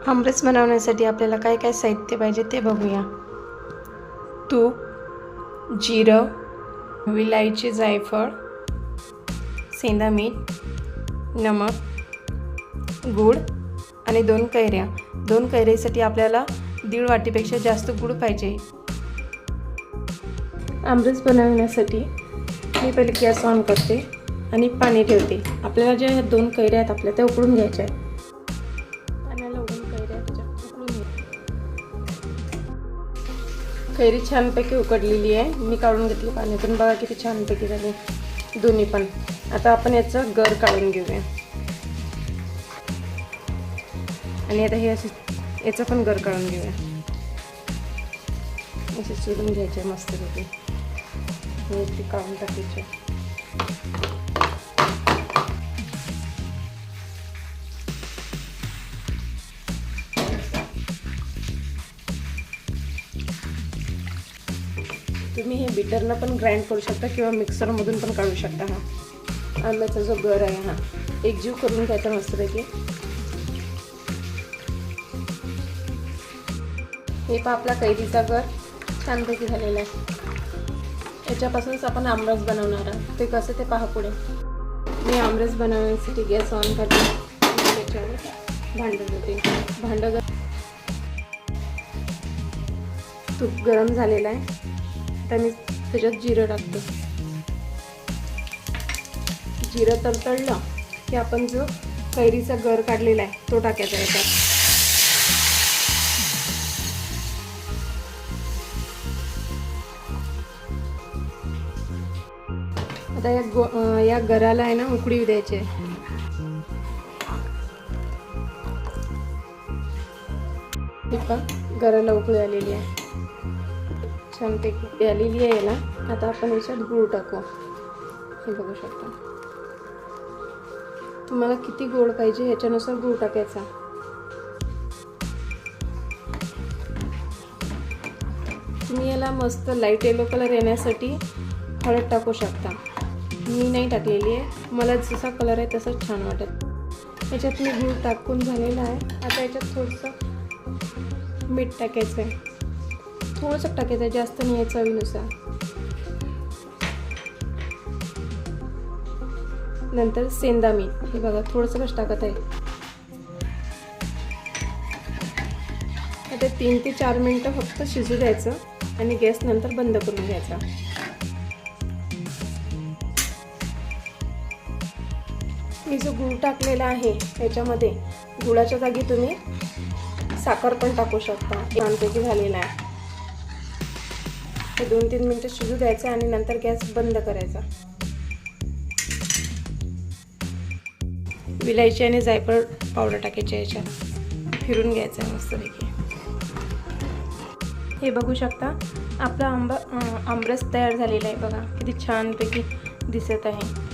आमरस बनवण्यासाठी आपल्याला काय काय साहित्य पाहिजे ते बघूया. तूप, जिरं, विलायची, जायफळ, सेंधा मीठ, नमक, गूळ आणि 2 कैऱ्या. 2 कैऱ्यासाठी आपल्याला 1.5 वाटीपेक्षा जास्त गूळ पाहिजे. आमरस बनवण्यासाठी मी पहिले गॅस ऑन करते आणि पाणी ठेवते. आपल्याला ज्या 2 कैऱ्या आहेत आपल्या त्या उकळून घ्यायच्या आहेत. पाण्याला उकळून कैऱ्या त्याच्यात उकळून घ्यायच्या. कैरी छानपैकी उकडलेली आहे. मी काढून घेतली पाण्यातून. बघा किती छानपैकी झाली दोन्ही पण. आता आपण याचं गर काढून घेऊया आणि आता हे असे याचं पण गर काढून घेऊया. असे चिरून घ्यायचे मस्तपैकी. ते काढून टाकायचे. तुम्ही हे बीटरनं पण ग्राइंड करू शकता किंवा मिक्सरमधून पण काढू शकता. हा आंब्याचा जो गर आहे हा एकजीव करून घ्यायचा मस्तपैकी. हे पहा आपला कैरीचा गर छानपैकी झालेला आहे. याच्यापासूनच आपण आमरस बनवणार आहोत. ते कसं ते पहा पुढे. मी आमरस बनवण्यासाठी गॅस ऑन करते. त्याच्यावर भांडं देते. भांडं तूप गरम झालेलं आहे. आता मी त्याच्यात जिरं टाकते. जिरं तळतळलं की आपण जो कैरीचा गर काढलेला आहे तो टाकायचा याच्यात. आता या गराला आहे ना उकळी द्यायची आहे. ही पण गराला उकळी आलेली आहे. छानपैकी आलेली आहे ना. आता आपण याच्यात गूळ टाकू. हे बघू शकता. तुम्हाला किती गोड पाहिजे ह्याच्यानुसार गूळ टाकायचा. तुम्ही याला मस्त लाईट येलो कलर येण्यासाठी हळद टाकू शकता. मी नाही टाकलेली आहे. मला जसा कलर आहे तसंच छान वाटत. याच्यात मी गूळ टाकून झालेला आहे. आता याच्यात थोडंसं मीठ टाकायचं आहे. थोडंसं टाकायचं आहे, जास्त नाही आहे, चवीनुसार. नंतर सेंधा मीठ. हे बघा थोडंसं कसं टाकत आहे. आता 3 ते 4 मिनटं फक्त शिजू द्यायचं आणि गॅस नंतर बंद करून घ्यायचा. मी जो गूळ टाकलेला आहे त्याच्यामध्ये गुळाच्या जागी तुम्ही साखर पण टाकू शकता. छानपैकी झालेला आहे. हे 2-3 मिनटं शिजू द्यायचं आणि नंतर गॅस बंद करायचा. विलायची आणि जायफळ पावडर टाकायची याच्यात. फिरून घ्यायचं आहे मस्तपैकी. हे बघू शकता आपला आमरस तयार झालेला आहे. बघा किती छानपैकी दिसत आहे.